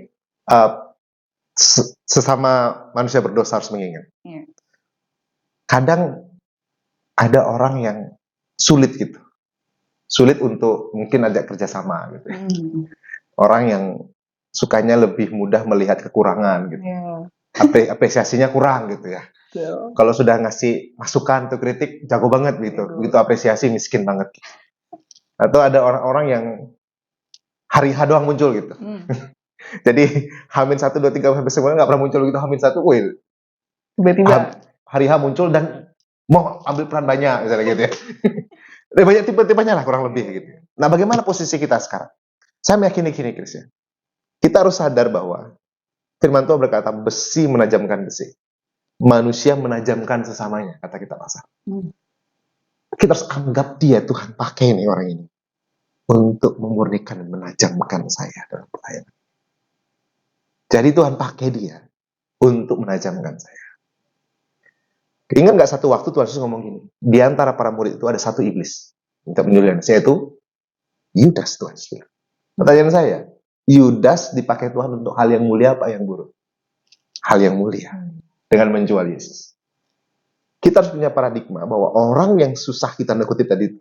sesama manusia berdosa harus mengingat. Kadang ada orang yang sulit gitu. Sulit untuk mungkin ajak kerjasama gitu. Orang yang sukanya lebih mudah melihat kekurangan gitu. Apresiasinya kurang gitu ya. Kalau sudah ngasih masukan atau kritik jago banget gitu. Begitu apresiasi miskin banget. Atau ada orang-orang yang hari H doang muncul gitu. Jadi H-1, 2, 3 sampai semuanya nggak pernah muncul gitu. H-1,
tiba-tiba
hari H muncul dan mau ambil peran banyak misalnya gitu ya. Banyak tipe-tipenya lah kurang lebih gitu. Nah, bagaimana posisi kita sekarang? Saya meyakini gini, Chris ya. Kita harus sadar bahwa firman Tuhan berkata besi menajamkan besi. Manusia menajamkan sesamanya, kata kita pasal. Kita harus anggap dia Tuhan pakai nih orang ini untuk memurnikan dan menajamkan saya dalam pelayanan. Jadi Tuhan pakai dia untuk menajamkan saya. Ingat nggak satu waktu Tuhan Yesus ngomong gini, di antara para murid itu ada satu iblis untuk menyulitkan saya, itu Yudas. Tuhan Yesus bilang. Pertanyaan saya, Yudas dipakai Tuhan untuk hal yang mulia apa yang buruk? Hal yang mulia, dengan menjual Yesus. Kita harus punya paradigma bahwa orang yang susah kita kutip tadi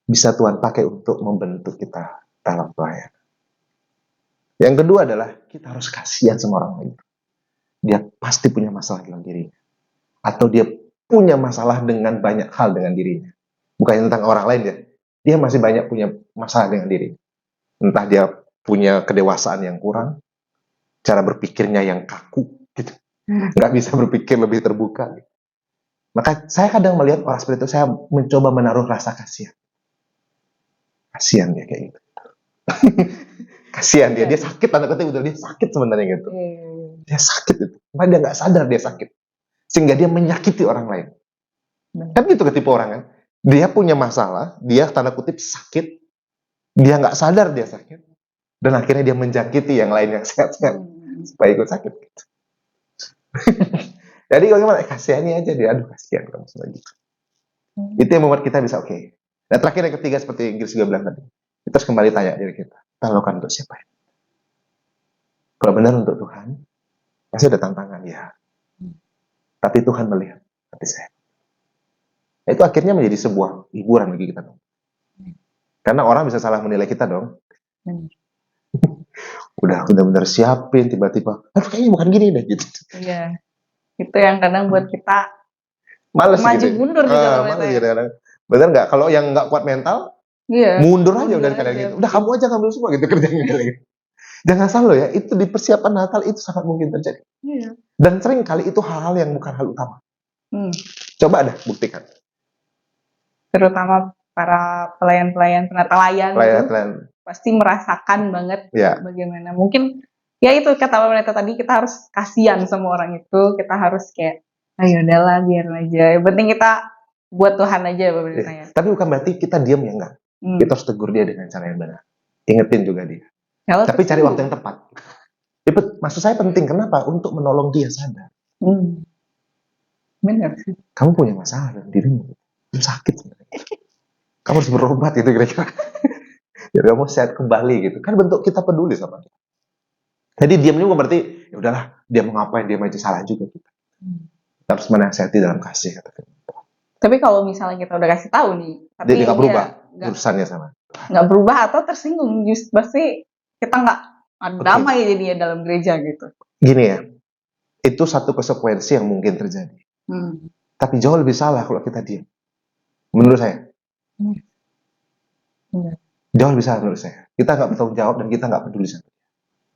bisa Tuhan pakai untuk membentuk kita dalam pelayanan. Yang kedua adalah kita harus kasihan sama orang lain. Dia pasti punya masalah dalam dirinya, atau dia punya masalah dengan banyak hal dengan dirinya. Bukan tentang orang lain ya. Dia masih banyak punya masalah dengan diri. Entah dia punya kedewasaan yang kurang, cara berpikirnya yang kaku, gitu. Nggak bisa berpikir lebih terbuka. Gitu. Maka saya kadang melihat orang seperti itu, saya mencoba menaruh rasa kasihan. Kasihan dia kayak gitu. Kasihan dia sakit, tanda kutip betul, dia sakit sebenarnya gitu. Dia sakit itu. Karena dia nggak sadar dia sakit. Sehingga dia menyakiti orang lain. Kan gitu ketipu orang kan. Dia punya masalah, dia tanda kutip sakit, dia nggak sadar dia sakit, dan akhirnya dia menjangkiti yang lain yang sehat-sehat supaya ikut sakit. Gitu. Jadi bagaimana? Kasihani aja dia, aduh kasihan kamu semua gitu. Itu yang membuat kita bisa oke. Nah terakhir yang ketiga seperti Inggris juga bilang tadi, kita harus kembali tanya diri kita, kita lakukan untuk siapa ya? Kalau benar untuk Tuhan, pasti ada tantangan ya. Tapi Tuhan melihat hati saya. Nah, itu akhirnya menjadi sebuah hiburan bagi kita dong. Karena orang bisa salah menilai kita dong. Udah benar-benar siapin, tiba-tiba, aduh kayaknya bukan gini deh gitu.
Iya, itu yang kadang buat kita
males
maju
gitu.
mundur juga.
Males gitu kadang. Bener nggak? Kalau yang nggak kuat mental, mundur aja udah kalian gitu. Udah kamu aja ngambil semua gitu kerjanya kalian. Jangan salah loh ya, itu di persiapan Natal itu sangat mungkin terjadi.
Iya.
Dan sering kali itu hal-hal yang bukan hal utama. Coba dah buktikan.
Terutama para pelayan-pelayan penatalayan itu pasti merasakan banget bagaimana. Mungkin ya itu kata Pak Pendeta tadi, kita harus kasihan sama orang itu, kita harus kayak ayo udahlah biar aja. Yang penting kita buat Tuhan aja Pak Pendeta ya.
Tapi bukan berarti kita diam ya, enggak. Kita harus tegur dia dengan cara yang benar. Ingetin juga dia. Tapi cari waktu yang tepat. Maksud saya penting, kenapa? Untuk menolong dia sadar.
Benar sih.
Kamu punya masalah dalam dirimu. Kamu sakit sebenarnya. Kamu harus berobat gitu kira-kira. Biar kamu sehat kembali gitu. Kan bentuk kita peduli sama dia. Jadi diam juga berarti ya udahlah, dia mau ngapain, dia aja salah juga kita. Kita harus menasihati dalam kasih kata Firman.
Tapi kalau misalnya kita udah kasih tahu nih, tapi
dia nggak berubah urusannya sama.
Nggak berubah atau tersinggung, just pasti kita nggak damai jadinya dalam gereja gitu.
Gini ya, itu satu konsekuensi yang mungkin terjadi. Tapi jauh lebih salah kalau kita diam. Menurut saya. Jauh lebih salah menurut saya. Kita nggak bertanggung jawab dan kita nggak peduli sama dia.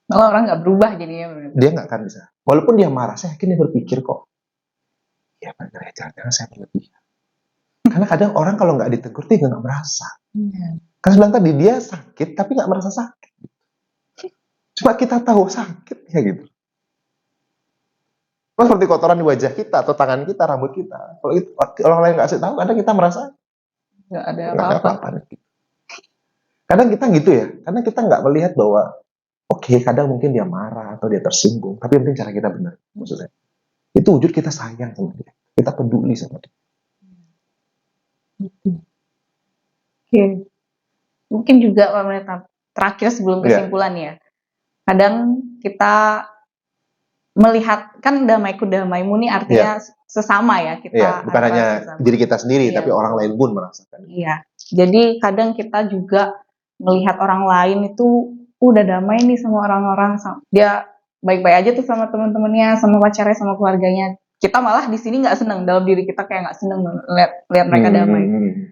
Kalau orang nggak berubah jadinya.
Dia nggak akan bisa. Walaupun dia marah, saya yakin dia berpikir kok. Ya benar ya, jangan-jangan saya berlebihan. Karena kadang orang kalau nggak ditegur dia nggak merasa. Karena sebenarnya tadi dia sakit tapi nggak merasa sakit. Cuma kita tahu sakit ya gitu. Seperti kotoran di wajah kita atau tangan kita, rambut kita. Kalau orang lain nggak kasih tahu, kadang kita merasa
nggak ada apa-apa.
Kadang kita gitu ya, karena kita nggak melihat bahwa oke, kadang mungkin dia marah atau dia tersinggung, tapi yang penting cara kita benar, maksudnya. Itu wujud kita sayang sama dia, kita peduli sama dia.
Oke. Mungkin juga Pak Pendeta, terakhir sebelum kesimpulan ya. Kadang kita melihat, kan damaiku damaimu nih artinya sesama ya kita.
Bukan hanya diri kita sendiri, tapi orang lain pun merasakan.
Iya. Jadi kadang kita juga melihat orang lain itu udah damai nih sama orang-orang, dia baik-baik aja tuh sama teman-temannya, sama pacarnya, sama keluarganya. Kita malah di sini nggak seneng, dalam diri kita kayak nggak seneng lihat mereka damai.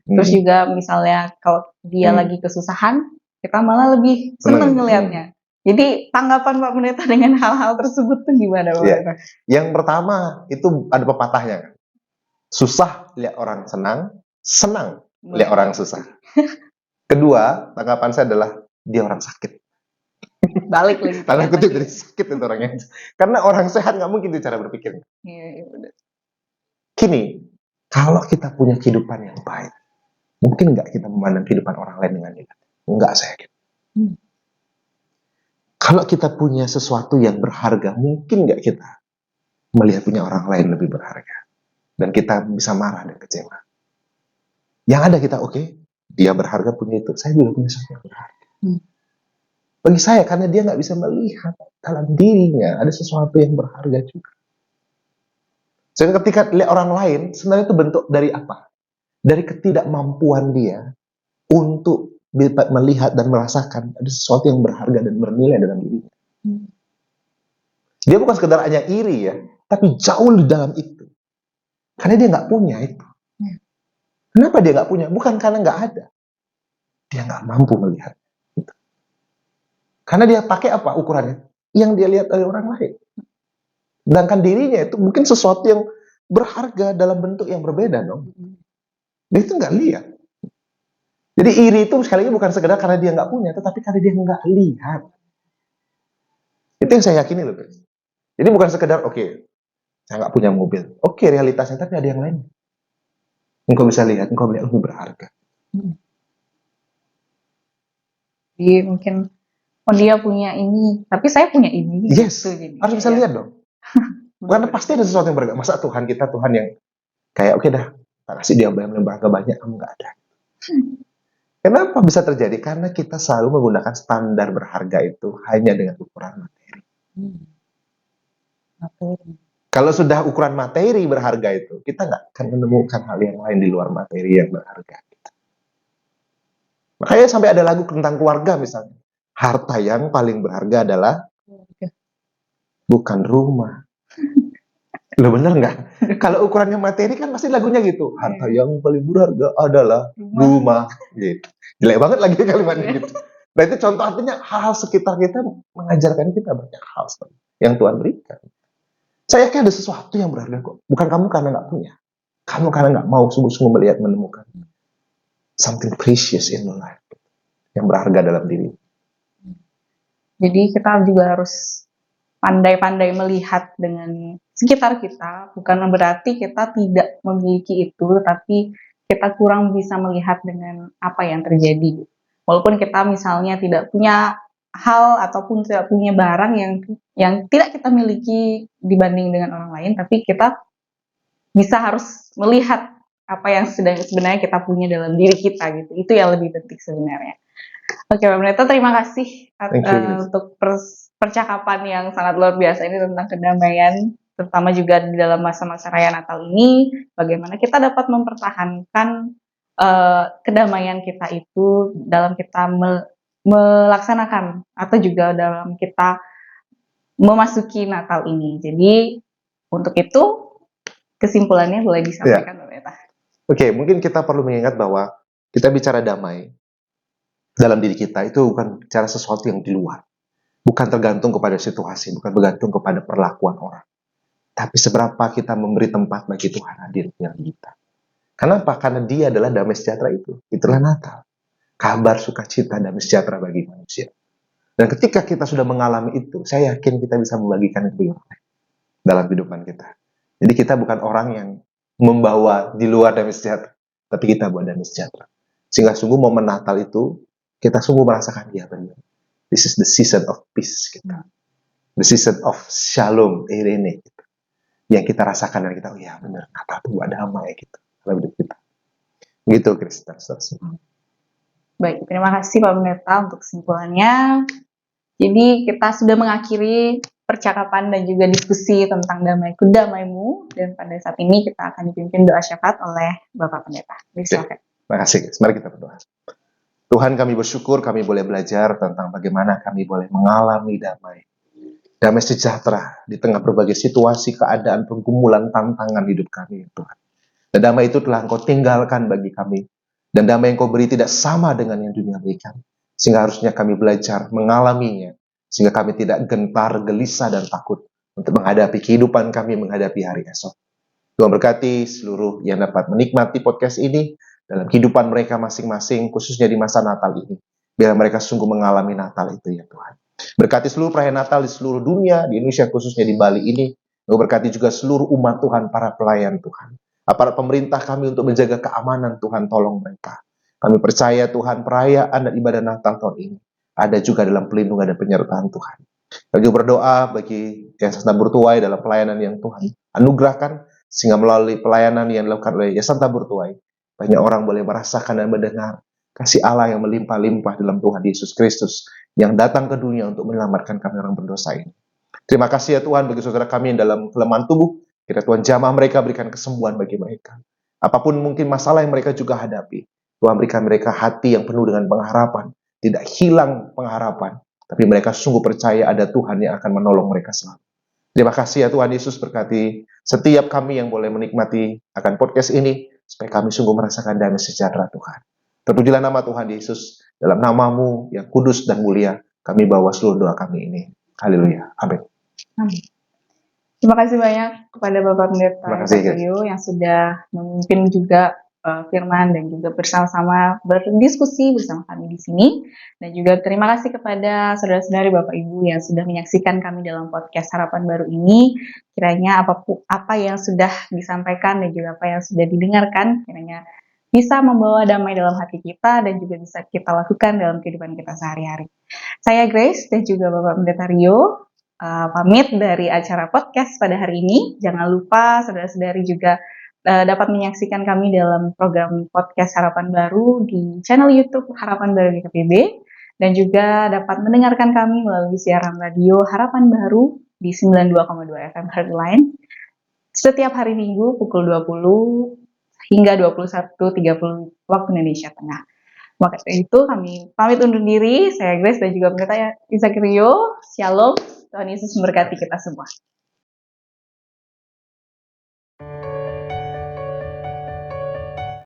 Terus juga misalnya kalau dia lagi kesusahan, kita malah lebih seneng ngelihatnya. Jadi tanggapan Pak Pendeta dengan hal-hal tersebut tuh gimana Pak Pendeta?
Yang pertama itu ada pepatahnya kan. Susah lihat orang senang, senang lihat orang susah. Kedua, tanggapan saya adalah dia orang sakit.
Balik lagi.
Tanda kutip dari sakit itu orangnya. Karena orang sehat nggak mungkin itu cara berpikirnya.
Iya, benar.
Gini, kalau kita punya kehidupan yang baik, mungkin nggak kita memandang kehidupan orang lain dengan negatif. Enggak, saya yakin. Kalau kita punya sesuatu yang berharga, mungkin nggak kita melihat punya orang lain lebih berharga. Dan kita bisa marah dan kecewa. Yang ada kita, oke, dia berharga punya itu, saya juga punya sesuatu yang berharga. Bagi saya, karena dia nggak bisa melihat dalam dirinya ada sesuatu yang berharga juga. Sehingga ketika lihat orang lain, sebenarnya itu bentuk dari apa? Dari ketidakmampuan dia untuk melihat dan merasakan ada sesuatu yang berharga dan bernilai dalam dirinya. Dia bukan sekedar hanya iri ya, tapi jauh di dalam itu. Karena dia nggak punya itu. Kenapa dia nggak punya? Bukan karena nggak ada. Dia nggak mampu melihat. Gitu. Karena dia pakai apa ukurannya? Yang dia lihat dari orang lain. Sedangkan dirinya itu mungkin sesuatu yang berharga dalam bentuk yang berbeda dong. Dia itu nggak lihat. Jadi iri itu sekali lagi bukan sekedar karena dia nggak punya, tetapi karena dia nggak lihat. Itu yang saya yakini loh, guys. Jadi bukan sekedar, oke, saya nggak punya mobil. Oke, realitasnya, tapi ada yang lain. Engkau bisa lihat, engkau melihat lebih berharga.
Jadi mungkin, oh dia punya ini, tapi saya punya ini.
Yes,
gitu, jadi,
harus bisa
ya.
lihat dong. Karena pasti ada sesuatu yang berharga. Masa Tuhan kita, Tuhan yang kayak, oke dah, tak kasih dia yang berharga banyak, kamu nggak ada. Kenapa bisa terjadi? Karena kita selalu menggunakan standar berharga itu hanya dengan ukuran materi. Kalau sudah ukuran materi berharga itu, kita nggak akan menemukan hal yang lain di luar materi yang berharga. Makanya sampai ada lagu tentang keluarga misalnya. Harta yang paling berharga adalah bukan rumah. Lo bener nggak? Kalau ukurannya materi kan pasti lagunya gitu. Harta yang paling berharga adalah rumah. Gitu. Jelek banget lagi kalimatnya gitu. Nah itu contoh artinya hal-hal sekitar kita mengajarkan kita banyak hal yang Tuhan berikan. Saya yakin ada sesuatu yang berharga kok. Bukan kamu karena nggak punya. Kamu karena nggak mau sungguh-sungguh melihat, menemukan something precious in your life. Yang berharga dalam diri.
Jadi kita juga harus pandai-pandai melihat dengan sekitar kita, bukan berarti kita tidak memiliki itu, tapi kita kurang bisa melihat dengan apa yang terjadi. Walaupun kita misalnya tidak punya hal ataupun tidak punya barang yang tidak kita miliki dibanding dengan orang lain, tapi kita bisa harus melihat apa yang sebenarnya kita punya dalam diri kita gitu. Itu yang lebih penting sebenarnya. Oke, Pak Pendeta, terima kasih untuk percakapan yang sangat luar biasa ini tentang kedamaian, terutama juga di dalam masa-masa raya Natal ini, bagaimana kita dapat mempertahankan kedamaian kita itu dalam kita melaksanakan atau juga dalam kita memasuki Natal ini. Jadi untuk itu kesimpulannya boleh disampaikan, Pak Pendeta.
Oke, mungkin kita perlu mengingat bahwa kita bicara damai dalam diri kita itu bukan bicara sesuatu yang di luar. Bukan tergantung kepada situasi, bukan bergantung kepada perlakuan orang. Tapi seberapa kita memberi tempat bagi Tuhan hadir di dalam kita. Kenapa? Karena dia adalah damai sejahtera itu. Itulah Natal. Kabar sukacita damai sejahtera bagi manusia. Dan ketika kita sudah mengalami itu, saya yakin kita bisa membagikan itu dalam kehidupan kita. Jadi kita bukan orang yang membawa di luar damai sejahtera, tapi kita bawa damai sejahtera. Sehingga sungguh momen Natal itu, kita sungguh merasakan dia benar. This is the season of peace kita. The season of shalom, irene gitu. Yang kita rasakan dan kita, oh ya benar, Natal itu ada damai gitu dalam hidup kita. Gitu, Kristen.
Baik, terima kasih Pak Pendeta untuk kesimpulannya. Jadi kita sudah mengakhiri percakapan dan juga diskusi tentang damaiku damaimu, dan pada saat ini kita akan dipimpin doa syafaat oleh Bapak Pendeta. Silakan.
Terima kasih, guys. Mari kita berdoa. Tuhan, kami bersyukur kami boleh belajar tentang bagaimana kami boleh mengalami damai. Damai sejahtera di tengah berbagai situasi, keadaan, pergumulan, tantangan hidup kami, Tuhan. Dan damai itu telah Engkau tinggalkan bagi kami. Dan damai yang Engkau beri tidak sama dengan yang dunia berikan. Sehingga harusnya kami belajar mengalaminya. Sehingga kami tidak gentar, gelisah, dan takut untuk menghadapi kehidupan kami, menghadapi hari esok. Tuhan berkati seluruh yang dapat menikmati podcast ini dalam kehidupan mereka masing-masing, khususnya di masa Natal ini. Biar mereka sungguh mengalami Natal itu ya Tuhan. Berkati seluruh perayaan Natal di seluruh dunia, di Indonesia khususnya di Bali ini. Berkati juga seluruh umat Tuhan, para pelayan Tuhan. Aparat pemerintah kami untuk menjaga keamanan Tuhan, tolong mereka. Kami percaya Tuhan perayaan dan ibadah Natal tahun ini ada juga dalam pelindungan dan penyertaan Tuhan. Kami juga berdoa bagi Yayasan Tabur Tuai dalam pelayanan yang Tuhan anugerahkan, sehingga melalui pelayanan yang dilakukan oleh Yayasan Tabur Tuai, banyak orang boleh merasakan dan mendengar kasih Allah yang melimpah-limpah dalam Tuhan Yesus Kristus yang datang ke dunia untuk menyelamatkan kami orang berdosa ini. Terima kasih ya Tuhan bagi saudara kami yang dalam kelemahan tubuh. Kira Tuhan jamah mereka, berikan kesembuhan bagi mereka. Apapun mungkin masalah yang mereka juga hadapi, Tuhan berikan mereka hati yang penuh dengan pengharapan. Tidak hilang pengharapan, tapi mereka sungguh percaya ada Tuhan yang akan menolong mereka selalu. Terima kasih ya Tuhan Yesus, berkati setiap kami yang boleh menikmati akan podcast ini, supaya kami sungguh merasakan damai sejahtera Tuhan. Terpujilah nama Tuhan Yesus, dalam namamu yang kudus dan mulia, kami bawa seluruh doa kami ini. Haleluya. Amin.
Amin. Terima kasih banyak kepada Bapak Pendeta
Terima kasih,
Isaac Rio yang sudah memimpin juga firman dan juga bersama-sama berdiskusi bersama kami di sini. Dan juga terima kasih kepada saudara-saudari Bapak Ibu yang sudah menyaksikan kami dalam podcast Harapan Baru ini. Kiranya apa yang sudah disampaikan dan juga apa yang sudah didengarkan, kiranya bisa membawa damai dalam hati kita dan juga bisa kita lakukan dalam kehidupan kita sehari-hari. Saya Grace dan juga Bapak Pendeta Rio pamit dari acara podcast pada hari ini. Jangan lupa saudara-saudari juga dapat menyaksikan kami dalam program podcast Harapan Baru di channel YouTube Harapan Baru GKPB dan juga dapat mendengarkan kami melalui siaran radio Harapan Baru di 92,2 FM Heartline setiap hari Minggu pukul 20 hingga 21.30 waktu Indonesia Tengah. Maka itu kami pamit undur diri. Saya Grace dan juga Pendeta Isaac Rio. Shalom. Tuhan Yesus memberkati kita semua.